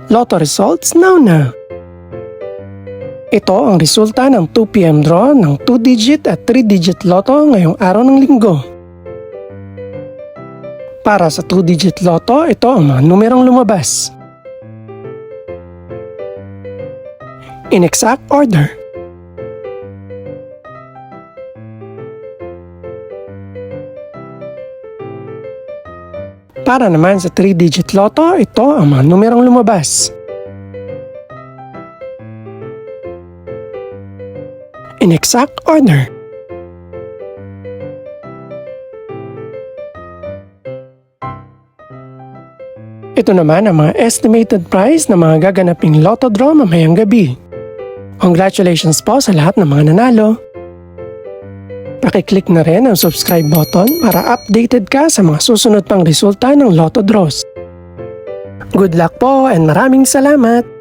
Lotto results now. Ito ang resulta ng 2 PM draw ng 2-digit at 3-digit lotto ngayong araw ng linggo. Para sa 2-digit lotto, ito ang mga numerong lumabas. In exact order. Para naman sa 3-digit lotto, ito ang mga numerong lumabas. In exact order. Ito naman ang mga estimated price ng mga gaganaping lotto draw mamayang gabi. Congratulations po sa lahat ng mga nanalo. Pakiclick na rin ang subscribe button para updated ka sa mga susunod pang resulta ng lotto draws. Good luck po and maraming salamat!